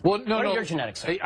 Well, no, what no. are your genetics, sir?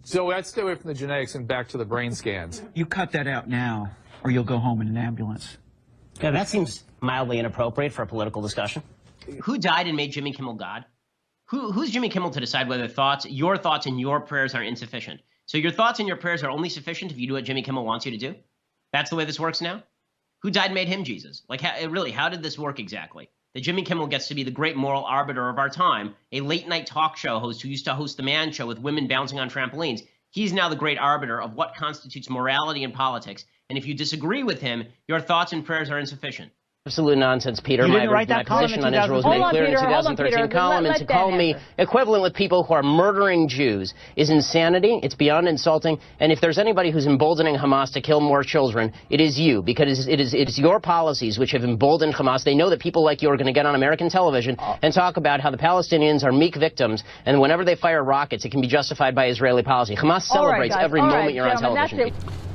So let's stay away from the genetics and back to the brain scans. You cut that out now, or you'll go home in an ambulance. Yeah, that seems mildly inappropriate for a political discussion. Who died and made Jimmy Kimmel God? Who's Jimmy Kimmel to decide whether your thoughts and your prayers are insufficient? So your thoughts and your prayers are only sufficient if you do what Jimmy Kimmel wants you to do? That's the way this works now? Who died and made him Jesus? Like, how did this work exactly? That Jimmy Kimmel gets to be the great moral arbiter of our time, a late-night talk show host who used to host The Man Show with women bouncing on trampolines. He's now the great arbiter of what constitutes morality in politics. And if you disagree with him, your thoughts and prayers are insufficient. Absolute nonsense, Peter. You didn't write that column position in on Israel was made clear in the 2013 column, and to call me equivalent with people who are murdering Jews is insanity. It's beyond insulting. And if there's anybody who's emboldening Hamas to kill more children, it is you, because it is your policies which have emboldened Hamas. They know that people like you are going to get on American television and talk about how the Palestinians are meek victims, and whenever they fire rockets, it can be justified by Israeli policy. Hamas celebrates every moment you're on television.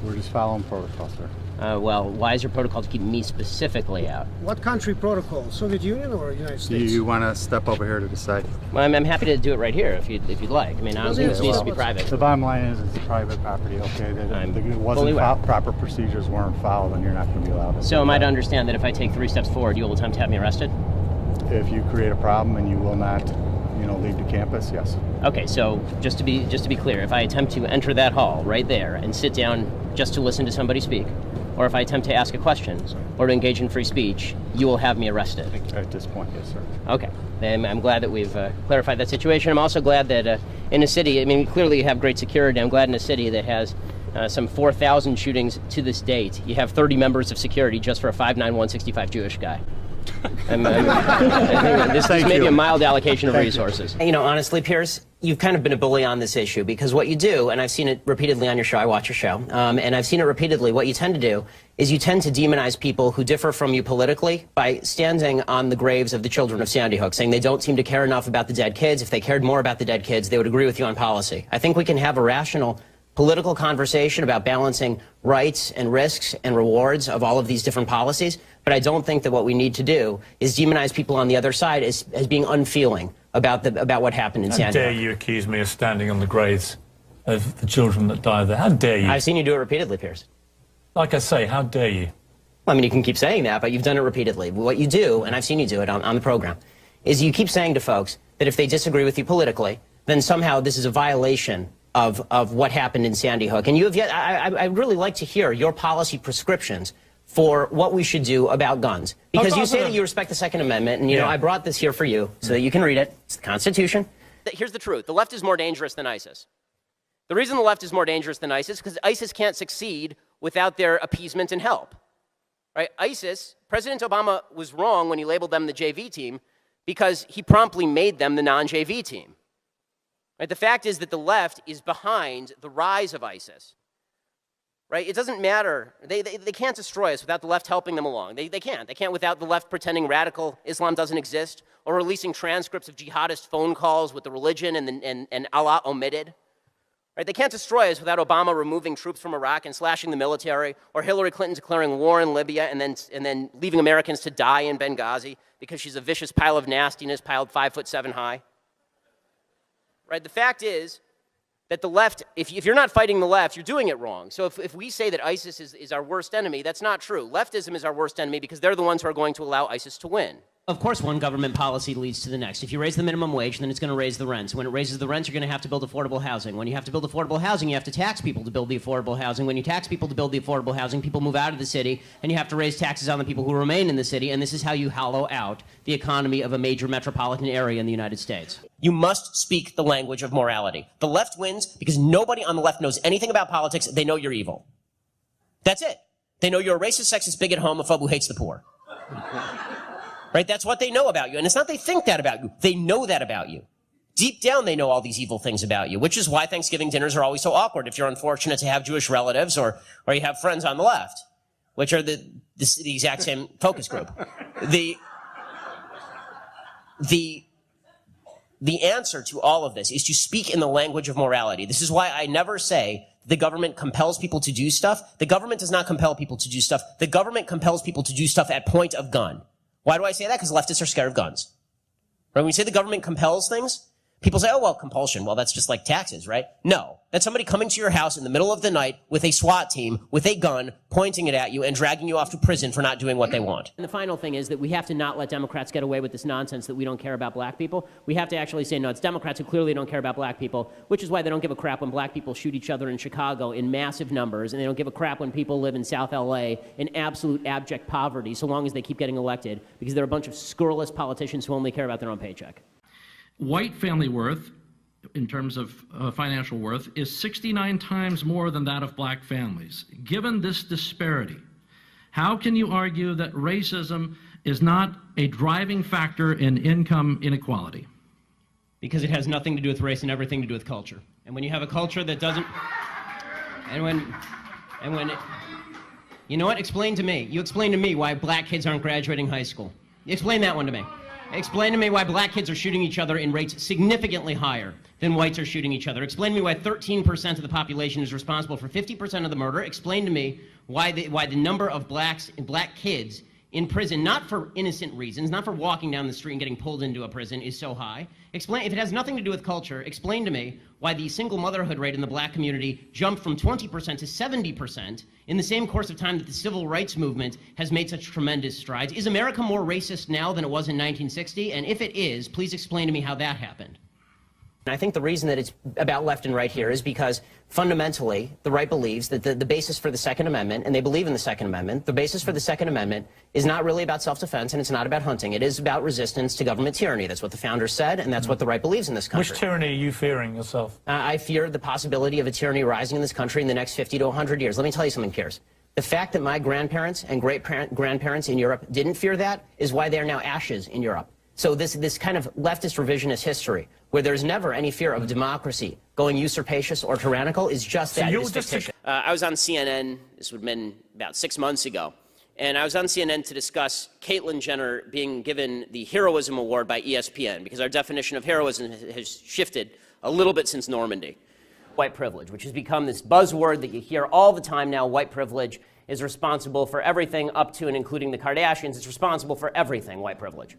We're just following protocol, sir. Well, why is your protocol to keep me specifically out? What country protocol? Soviet Union or United States? You want to step over here to decide? Well, I'm happy to do it right here if you'd like. I mean, this needs to be private. The bottom line is it's private property, okay? Proper procedures weren't followed, and you're not going to be allowed to. So am I to understand that if I take 3 steps forward, you will attempt to have me arrested? If you create a problem and you will not, leave the campus, yes. Okay, so just to be clear, if I attempt to enter that hall right there and sit down just to listen to somebody speak, or if I attempt to ask a question or to engage in free speech, you will have me arrested. At this point, yes, sir. Okay. I'm glad that we've clarified that situation. I'm also glad that in a city, I mean, clearly you have great security. I'm glad in a city that has some 4,000 shootings to this date, you have 30 members of security just for a 5'9", 165 Jewish guy. I think this is maybe a mild allocation of resources. Honestly, Pierce, you've kind of been a bully on this issue, because what you do, and I've seen it repeatedly on your show, I watch your show, and I've seen it repeatedly, what you tend to do is you tend to demonize people who differ from you politically by standing on the graves of the children of Sandy Hook, saying they don't seem to care enough about the dead kids. If they cared more about the dead kids, they would agree with you on policy. I think we can have a rational political conversation about balancing rights and risks and rewards of all of these different policies, but I don't think that what we need to do is demonize people on the other side as being unfeeling about what happened in Sandy Hook. How dare you accuse me of standing on the graves of the children that died there? How dare you? I've seen you do it repeatedly, Pierce. Like I say, how dare you? I mean, you can keep saying that, but you've done it repeatedly. What you do, and I've seen you do it on the program, is you keep saying to folks that if they disagree with you politically, then somehow this is a violation of what happened in Sandy Hook. And you have yet, I'd really like to hear your policy prescriptions for what we should do about guns. Because you say that you respect the Second Amendment, and, I brought this here for you so that you can read it. It's the Constitution. Here's the truth. The left is more dangerous than ISIS. The reason the left is more dangerous than ISIS is because ISIS can't succeed without their appeasement and help. Right? ISIS, President Obama was wrong when he labeled them the JV team because he promptly made them the non-JV team. Right? The fact is that the left is behind the rise of ISIS. Right? It doesn't matter. They can't destroy us without the left helping them along. They can't. They can't without the left pretending radical Islam doesn't exist or releasing transcripts of jihadist phone calls with the religion and Allah omitted. Right? They can't destroy us without Obama removing troops from Iraq and slashing the military, or Hillary Clinton declaring war in Libya and then leaving Americans to die in Benghazi because she's a vicious pile of nastiness piled 5'7" high. Right? The fact is that the left, if you're not fighting the left, you're doing it wrong. So if we say that ISIS is our worst enemy, that's not true. Leftism is our worst enemy because they're the ones who are going to allow ISIS to win. Of course, one government policy leads to the next. If you raise the minimum wage, then it's going to raise the rents. When it raises the rents, you're going to have to build affordable housing. When you have to build affordable housing, you have to tax people to build the affordable housing. When you tax people to build the affordable housing, people move out of the city, and you have to raise taxes on the people who remain in the city, and this is how you hollow out the economy of a major metropolitan area in the United States. You must speak the language of morality. The left wins because nobody on the left knows anything about politics. They know you're evil. That's it. They know you're a racist, sexist, bigot, homophobe who hates the poor. Right? That's what they know about you. And it's not they think that about you. They know that about you. Deep down, they know all these evil things about you, which is why Thanksgiving dinners are always so awkward if you're unfortunate to have Jewish relatives or you have friends on the left, which are the exact same focus group. The answer to all of this is to speak in the language of morality. This is why I never say the government compels people to do stuff. The government does not compel people to do stuff. The government compels people to do stuff at point of gun. Why do I say that? Because leftists are scared of guns. Right? When we say the government compels things, People say, oh, well, compulsion. Well, that's just like taxes, right? No. That's somebody coming to your house in the middle of the night with a SWAT team, with a gun, pointing it at you and dragging you off to prison for not doing what they want. And the final thing is that we have to not let Democrats get away with this nonsense that we don't care about black people. We have to actually say, no, it's Democrats who clearly don't care about black people, which is why they don't give a crap when black people shoot each other in Chicago in massive numbers, and they don't give a crap when people live in South LA in absolute abject poverty, so long as they keep getting elected, because they're a bunch of scurrilous politicians who only care about their own paycheck. White family worth, in terms of financial worth, is 69 times more than that of black families. Given this disparity, how can you argue that racism is not a driving factor in income inequality? Because it has nothing to do with race and everything to do with culture. And when you have a culture that doesn't, you know what? Explain to me. You explain to me why black kids aren't graduating high school. Explain that one to me. Explain to me why black kids are shooting each other in rates significantly higher than whites are shooting each other. Explain to me why 13% of the population is responsible for 50% of the murder. Explain to me why the number of black kids in prison, not for innocent reasons, not for walking down the street and getting pulled into a prison, is so high. Explain, if it has nothing to do with culture, explain to me why the single motherhood rate in the black community jumped from 20% to 70% in the same course of time that the civil rights movement has made such tremendous strides. Is America more racist now than it was in 1960? And if it is, please explain to me how that happened. And I think the reason that it's about left and right here is because fundamentally the right believes that the basis for the Second Amendment, and they believe in the Second Amendment, the basis for the Second Amendment is not really about self-defense and it's not about hunting. It is about resistance to government tyranny. That's what the founders said, and that's what the right believes in this country. Which tyranny are you fearing yourself? I fear the possibility of a tyranny rising in this country in the next 50 to 100 years. Let me tell you something, Kears. The fact that my grandparents and great-grandparents in Europe didn't fear that is why they are now ashes in Europe. So this kind of leftist revisionist history, where there's never any fear of democracy going usurpacious or tyrannical, is just that. It is fictitious. I was on CNN, this would have been about 6 months ago, and I was on CNN to discuss Caitlyn Jenner being given the Heroism Award by ESPN, because our definition of heroism has shifted a little bit since Normandy. White privilege, which has become this buzzword that you hear all the time now. White privilege is responsible for everything up to and including the Kardashians. It's responsible for everything, white privilege.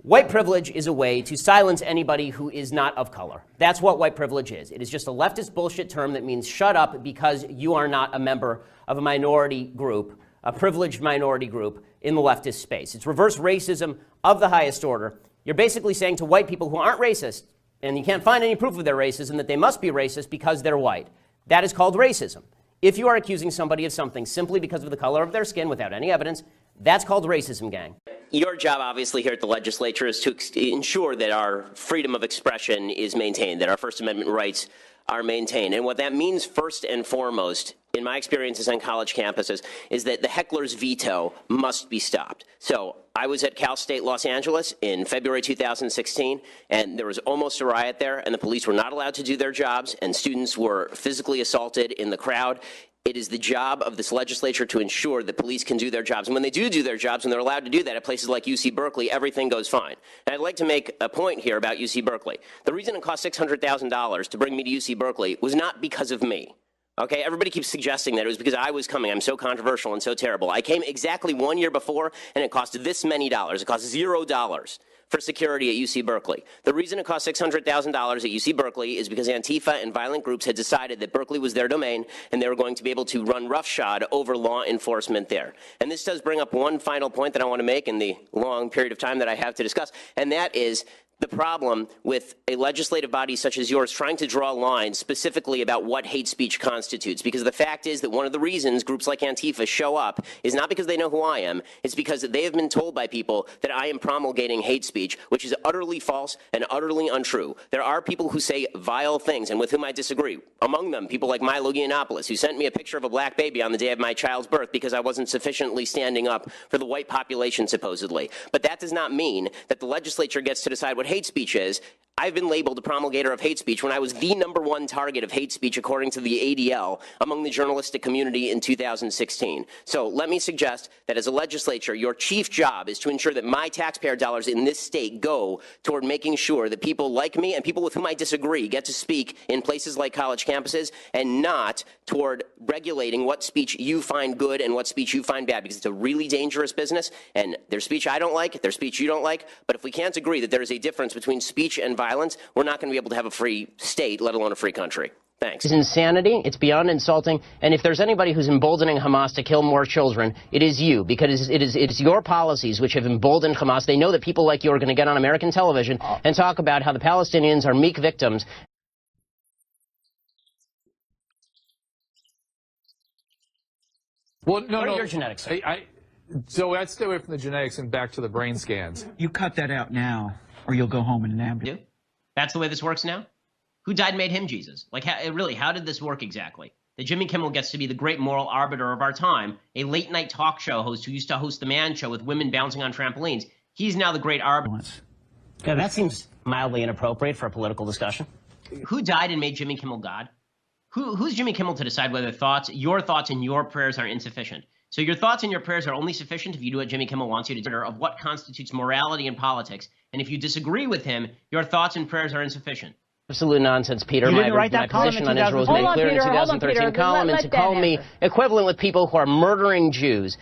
White privilege is a way to silence anybody who is not of color. That's what white privilege is. It is just a leftist bullshit term that means shut up because you are not a member of a minority group, a privileged minority group in the leftist space. It's reverse racism of the highest order. You're basically saying to white people who aren't racist, and you can't find any proof of their racism, that they must be racist because they're white. That is called racism. If you are accusing somebody of something simply because of the color of their skin without any evidence, that's called racism, gang. Your job, obviously, here at the legislature is to ensure that our freedom of expression is maintained, that our First Amendment rights are maintained. And what that means, first and foremost, in my experiences on college campuses, is that the heckler's veto must be stopped. So I was at Cal State Los Angeles in February 2016, and there was almost a riot there, and the police were not allowed to do their jobs, and students were physically assaulted in the crowd. It is the job of this legislature to ensure that police can do their jobs. And when they do their jobs, when they're allowed to do that at places like UC Berkeley, everything goes fine. And I'd like to make a point here about UC Berkeley. The reason it cost $600,000 to bring me to UC Berkeley was not because of me. Okay, everybody keeps suggesting that it was because I was coming. I'm so controversial and so terrible. I came exactly 1 year before, and it cost this many dollars. It cost $0 for security at UC Berkeley. The reason it cost $600,000 at UC Berkeley is because Antifa and violent groups had decided that Berkeley was their domain and they were going to be able to run roughshod over law enforcement there. And this does bring up one final point that I want to make in the long period of time that I have to discuss, and that is the problem with a legislative body such as yours trying to draw lines specifically about what hate speech constitutes. Because the fact is that one of the reasons groups like Antifa show up is not because they know who I am, it's because they have been told by people that I am promulgating hate speech, which is utterly false and utterly untrue. There are people who say vile things and with whom I disagree. Among them, people like Milo Yiannopoulos, who sent me a picture of a black baby on the day of my child's birth because I wasn't sufficiently standing up for the white population, supposedly. But that does not mean that the legislature gets to decide what hate speech is. I've been labeled a promulgator of hate speech when I was the #1 target of hate speech according to the ADL among the journalistic community in 2016. So let me suggest that as a legislature, your chief job is to ensure that my taxpayer dollars in this state go toward making sure that people like me and people with whom I disagree get to speak in places like college campuses, and not toward regulating what speech you find good and what speech you find bad, because it's a really dangerous business, and there's speech I don't like, there's speech you don't like, but if we can't agree that there is a difference between speech and violence, violence, we're not going to be able to have a free state, let alone a free country. Thanks. It's insanity. It's beyond insulting. And if there's anybody who's emboldening Hamas to kill more children, it is you, because it is your policies which have emboldened Hamas. They know that people like you are going to get on American television and talk about how the Palestinians are meek victims. Well, no, What no. are your genetics? So I'd stay away from the genetics and back to the brain scans. You cut that out now, or you'll go home in an ambulance. That's the way this works now? Who died and made him Jesus? Like, how did this work exactly? That Jimmy Kimmel gets to be the great moral arbiter of our time, a late-night talk show host who used to host The Man Show with women bouncing on trampolines. He's now the great arbiter. Yeah, that seems mildly inappropriate for a political discussion. Who died and made Jimmy Kimmel God? Who's Jimmy Kimmel to decide whether your thoughts and your prayers are insufficient? So your thoughts and your prayers are only sufficient if you do what Jimmy Kimmel wants you to do, of what constitutes morality in politics. And if you disagree with him, your thoughts and prayers are insufficient. Absolute nonsense, Peter. You didn't write that my column position in on Israel was made clear in the 2013 column, and to call me equivalent with people who are murdering Jews.